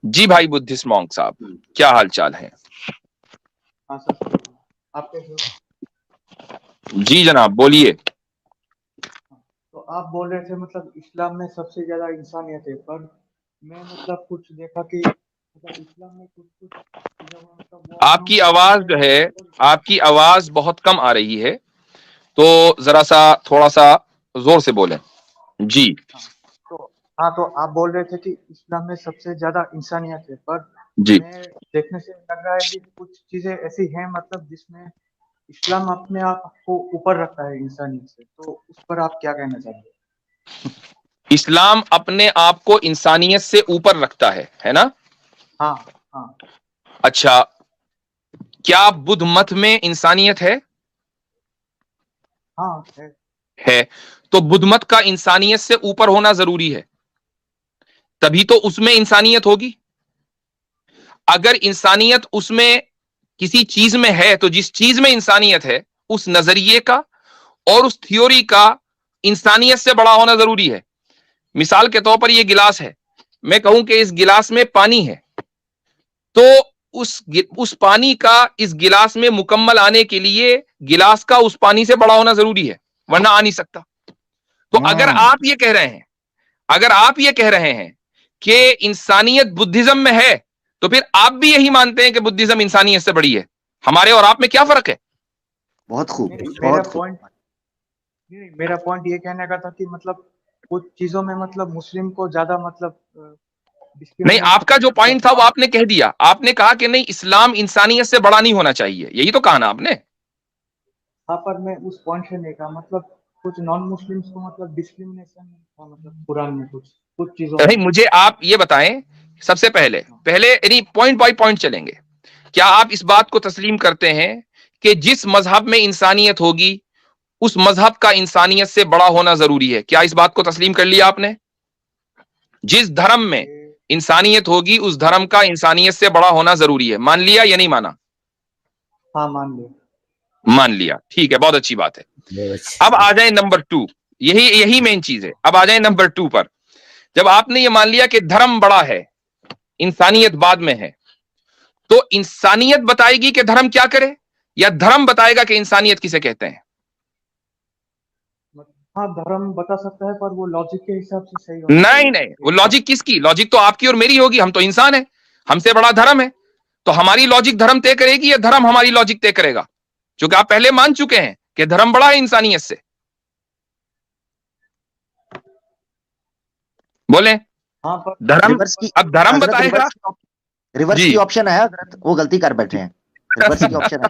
جی بھائی Buddhist monk صاحب، کیا حال چال ہے؟ ہاں سر، آپ کیسے ہو؟ جی جناب بولیے۔ تو آپ بول رہے تھے مطلب اسلام میں سب سے زیادہ انسانیت ہے، پر میں مطلب کچھ دیکھا کہ مطلب اسلام میں کچھ چیزوں میں مطلب وہ آپ کی انہوں آواز نے جو ہے، مطلب آپ کی آواز بہت کم آ رہی ہے، تو ذرا سا تھوڑا سا زور سے بولیں۔ جی تو تو آپ بول رہے تھے کہ اسلام میں سب سے زیادہ انسانیت ہے، پر جی میں دیکھنے سے لگ رہا ہے کہ کچھ چیزیں ایسی ہیں مطلب جس میں اسلام اپنے آپ کو اوپر رکھتا ہے انسانیت سے، تو اس پر آپ کیا کہنا چاہیں گے؟ اسلام اپنے آپ کو انسانیت سے اوپر رکھتا ہے نا؟ ہاں ہاں اچھا، کیا بدھ مت میں انسانیت ہے؟ ہاں ہے، تو بدھ مت کا انسانیت سے اوپر ہونا ضروری ہے، تبھی تو اس میں انسانیت ہوگی۔ اگر انسانیت اس میں کسی چیز میں ہے تو جس چیز میں انسانیت ہے اس نظریے کا اور اس تھیوری کا انسانیت سے بڑا ہونا ضروری ہے۔ مثال کے طور پر یہ گلاس ہے، میں کہوں کہ اس گلاس میں پانی ہے، تو اس پانی کا اس گلاس میں مکمل آنے کے لیے گلاس کا اس پانی سے بڑا ہونا ضروری ہے، ورنہ آ نہیں سکتا۔ تو اگر آپ یہ کہہ رہے ہیں کہ انسانیت بدھزم میں ہے، تو پھر آپ بھی یہی مانتے ہیں کہ بدھزم انسانیت سے بڑی ہے۔ ہمارے اور آپ میں کیا فرق ہے؟ بہت خوب، میرا بہت خوب۔ پوائنٹ یہ کہنے کا تھا کہ مطلب کچھ چیزوں میں مطلب مسلم کو زیادہ مطلب نہیں، discriminate آپ کا جو پوائنٹ تھا وہ مطلب آپ نے کہہ دیا، آپ نے کہا کہ نہیں اسلام انسانیت سے بڑا نہیں ہونا چاہیے، یہی تو کہا نا آپ نے۔ ہاں، پر میں اس پوائنٹ سے نہیں کہا، مطلب کچھ نان مسلمس کو مطلب ڈسکریمنیشن تھا مطلب قرآن میں کچھ چیزوں میں نہیں، مجھے آپ یہ بتائیں سب سے پہلے یعنی پوائنٹ بائی پوائنٹ چلیں گے، کیا آپ اس بات کو تسلیم کرتے ہیں کہ جس مذہب میں انسانیت ہوگی اس مذہب کا انسانیت سے بڑا ہونا ضروری ہے؟ کیا اس بات کو تسلیم کر لیا آپ نے؟ جس دھرم میں انسانیت ہوگی اس دھرم کا انسانیت سے بڑا ہونا ضروری ہے، مان لیا یا نہیں مانا؟ ہاں مان لیا۔ مان لیا، ٹھیک ہے، بہت اچھی بات ہے۔ اب آ جائیں نمبر 2، یہی مین چیز ہے۔ اب آ جائیں نمبر 2 پر۔ جب آپ نے یہ مان لیا کہ دھرم بڑا ہے، انسانیت بعد میں ہے، تو انسانیت بتائے گی کہ دھرم کیا کرے، یا دھرم بتائے گا کہ انسانیت کسے کہتے ہیں؟ ہاں، دھرم بتا سکتا ہے، پر وہ لاجک کے حساب سے صحیح ہونا چاہیے۔ نہیں، وہ لاجک کس کی؟ لاجک تو آپ کی اور میری ہوگی، ہم تو انسان ہیں، ہم سے بڑا دھرم ہے، تو ہماری لاجک دھرم طے کرے گی یا دھرم ہماری لاجک طے کرے گا؟ چونکہ آپ پہلے مان چکے ہیں کہ دھرم بڑا ہے انسانیت سے۔ بولیں ہاں پر دھرم، ریورس کی اب دھرم حضرت بتائے گا۔ ریورس جی کی آپشن ہے حضرت، وہ غلطی کر بیٹھے ہیں، ریورس کی آپشن ہے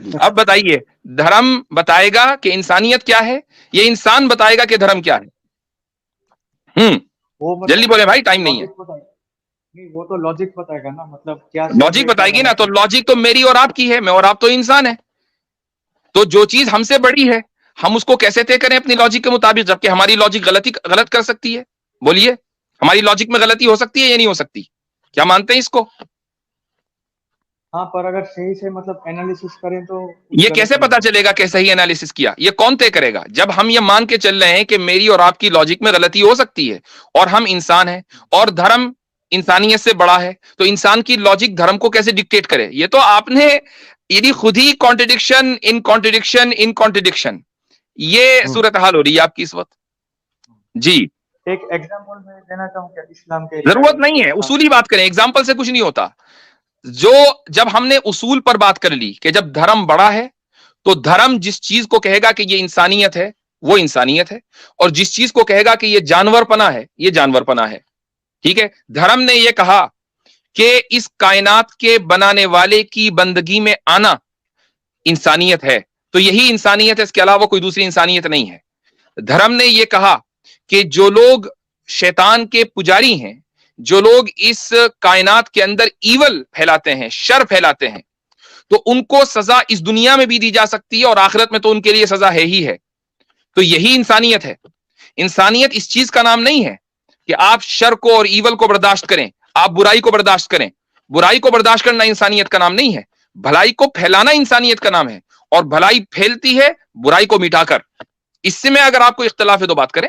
جی۔ اب بتائیے، دھرم بتائے گا کہ انسانیت کیا ہے، یہ انسان بتائے گا کہ دھرم کیا ہے؟ وہ جلدی مطلب بولے بھائی، ٹائم نہیں ہے۔ لاجک بتائے گا، نہیں وہ تو لاجک بتائے گا نا، مطلب کیا صحیح لاجک ہے کیا بتائے گی نا، غلط تو ہے۔ لاجک تو میری اور آپ کی ہے، میں اور آپ تو انسان ہے، تو جو چیز ہم سے بڑی ہے ہم اس کو کیسے طے کریں اپنی لاجک کے مطابق، جبکہ ہماری لاجک غلط کر سکتی ہے؟ بولیے، ہماری لاجک میں غلطی ہو سکتی ہے یا نہیں ہو سکتی؟ کیا مانتے ہیں اس کو؟ ہاں، پر اگر صحیح سے مطلب انالیسس کریں تو یہ کچھ غلط کیسے نہیں پتا ہوگا۔ چلے گا کہ صحیح انالیسس کیا؟ یہ کون طے کرے گا؟ جب ہم یہ مان کے چل رہے ہیں کہ میری اور آپ کی لاجک میں غلطی ہو سکتی ہے اور ہم انسان ہیں اور دھرم انسانیت سے بڑا ہے، تو انسان کی لاجک دھرم کو کیسے ڈکٹیٹ کرے؟ یہ تو آپ نے یعنی خود ہی کانٹرڈکشن ان کانٹرڈکشن ان کانٹرڈکشن، یہ صورتحال ہو رہی ہے آپ کی اس وقت۔ جی، ایک ایگزامپل میں دینا چاہوں کہ اسلام کے ضرورت ریگارڈنگ نہیں ہے، اصولی بات کریں، اگزامپل سے کچھ نہیں ہوتا۔ جب ہم نے اصول پر بات کر لی کہ جب دھرم بڑا ہے تو دھرم جس چیز کو کہے گا کہ یہ انسانیت ہے وہ انسانیت ہے، اور جس چیز کو کہے گا کہ یہ جانور پنا ہے یہ جانور پنا ہے۔ ٹھیک ہے، دھرم نے یہ کہا کہ اس کائنات کے بنانے والے کی بندگی میں آنا انسانیت ہے، تو یہی انسانیت ہے، اس کے علاوہ کوئی دوسری انسانیت نہیں ہے۔ دھرم نے یہ کہا کہ جو لوگ شیطان کے پجاری ہیں، جو لوگ اس کائنات کے اندر ایول پھیلاتے ہیں، شر پھیلاتے ہیں، تو ان کو سزا اس دنیا میں بھی دی جا سکتی ہے اور آخرت میں تو ان کے لیے سزا ہے ہی ہے۔ تو یہی انسانیت ہے۔ انسانیت اس چیز کا نام نہیں ہے کہ آپ شر کو اور ایول کو برداشت کریں، آپ برائی کو برداشت کریں۔ برائی کو برداشت کرنا انسانیت کا نام نہیں ہے، بھلائی کو پھیلانا انسانیت کا نام ہے، اور بھلائی پھیلتی ہے برائی کو مٹا کر۔ اس سے میں اگر آپ کو اختلاف ہے تو بات کریں۔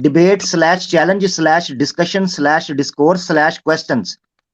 debate/challenge/discussion/discourse/questions,